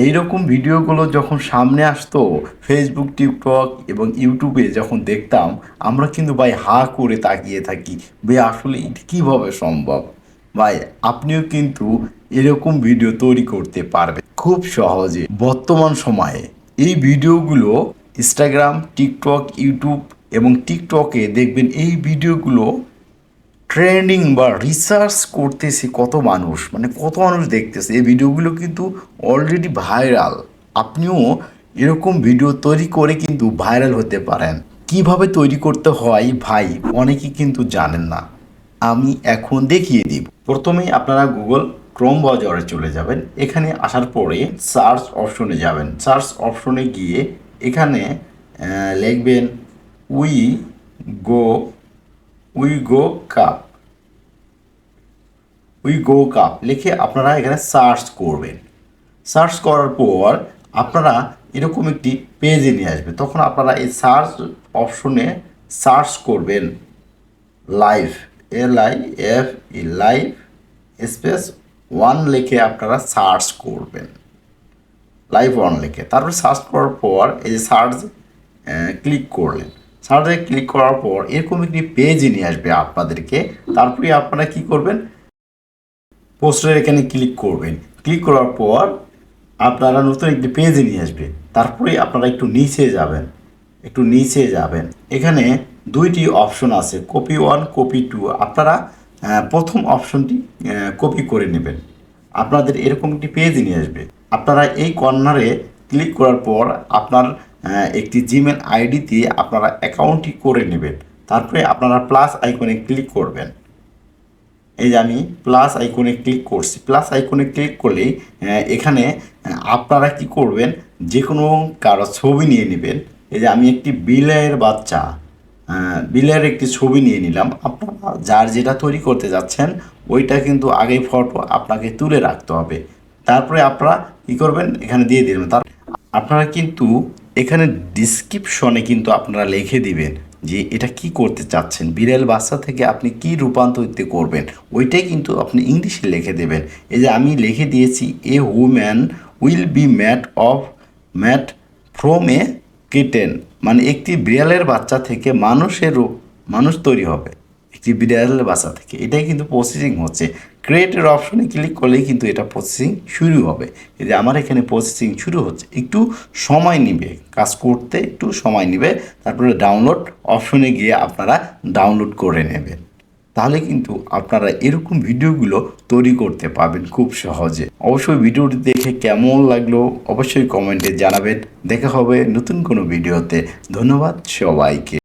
এইরকম ভিডিওগুলো যখন সামনে আসতো ফেসবুক, টিকটক এবং ইউটিউবে যখন দেখতাম, আমরা কিন্তু ভাই হা করে তাকিয়ে থাকি, ভাই আসলে এটা কীভাবে সম্ভব। ভাই আপনিও কিন্তু এরকম ভিডিও তৈরি করতে পারবেন খুব সহজে বর্তমান সময়ে। এই ভিডিওগুলো ইনস্টাগ্রাম, টিকটক, ইউটিউব এবং টিকটকে দেখবেন এই ভিডিওগুলো ট্রেন্ডিং বা রিসার্চ করতেছে কত মানুষ, মানে কত মানুষ দেখতেছে এই ভিডিওগুলো কিন্তু অলরেডি ভাইরাল। আপনিও এরকম ভিডিও তৈরি করে কিন্তু ভাইরাল হতে পারেন। কিভাবে তৈরি করতে হয় ভাই অনেকেই কিন্তু জানেন না, আমি এখন দেখিয়ে দিব। প্রথমেই আপনারা গুগল ক্রোম ব্রাউজারে চলে যাবেন। এখানে আসার পরে সার্চ অপশনে যাবেন। সার্চ অপশনে গিয়ে এখানে লিখবেন we go Wego cup Wego cup লিখে আপনারা এখানে সার্চ করবেন। সার্চ করার পর আপনারা এরকম একটি পেজে নিয়ে আসবে। তখন আপনারা এই সার্চ অপশনে সার্চ করবেন live, LIFE, live space one লিখে আপনারা সার্চ করবেন। লাইভ ওয়ান লিখে তারপরে সার্চ করার পর এই যে সার্চ ক্লিক করলেন। সার্চে ক্লিক করার পর এরকম একটি পেজে নিয়ে আসবে আপনাদেরকে। তারপরে আপনারা কি করবেন, পোস্টার এখানে ক্লিক করবেন। ক্লিক করার পর আপনারা নতুন একটি পেজে নিয়ে আসবে। তারপরে আপনারা একটু নিচে যাবেন। এখানে দুইটি অপশন আছে, কপি ওয়ান, কপি টু। আপনারা প্রথম অপশনটি কপি করে নেবেন। আপনাদের এরকম একটি পেজ নিয়ে আসবে। আপনারা এই কর্নারে ক্লিক করার পর আপনার একটি জিমেল আইডি দিয়ে আপনারা অ্যাকাউন্টটি করে নেবেন। তারপরে আপনারা প্লাস আইকনে ক্লিক করবেন। এই যে আমি প্লাস আইকনে ক্লিক করছি। প্লাস আইকনে ক্লিক করলেই এখানে আপনারা কি করবেন, যে কোনো কারো ছবি নিয়ে নেবেন। এই যে আমি একটি বিলের একটি ছবি নিয়ে নিলাম। আপনারা যার যেটা তৈরি করতে যাচ্ছেন ওইটা কিন্তু আগেই ফটো আপনাকে তুলে রাখতে হবে। তারপরে আপনারা কী করবেন, এখানে দিয়ে দিবেন। আপনারা কিন্তু এখানে ডিসক্রিপশনে কিন্তু আপনারা লিখে দিবেন যে এটা কি করতে চাচ্ছেন, বিড়াল বাচ্চা থেকে আপনি কি রূপান্তরিত করবেন, ওইটাই কিন্তু আপনি ইংলিশে লিখে দেবেন। এই যে আমি লিখে দিয়েছি a human will be made from a kitten, মানে একটি বিড়ালের বাচ্চা থেকে মানুষ তৈরি হবে, একটি বিড়ালের বাচ্চা থেকে। এটাই কিন্তু প্রসেসিং হচ্ছে। ক্রিয়েটের অপশনে ক্লিক করলেই কিন্তু এটা প্রসেসিং শুরু হবে। এই যে আমার এখানে প্রসেসিং শুরু হচ্ছে, একটু সময় নেবে, কাজ করতে একটু সময় নেবে। তারপরে ডাউনলোড অপশনে গিয়ে আপনারা ডাউনলোড করে নেবেন। তাহলে কিন্তু আপনারা এরকম ভিডিওগুলো তৈরি করতে পারবেন খুব সহজে। অবশ্যই ভিডিওটি দেখে কেমন লাগলো অবশ্যই কমেন্টে জানাবেন। দেখা হবে নতুন কোনো ভিডিওতে। ধন্যবাদ সবাইকে।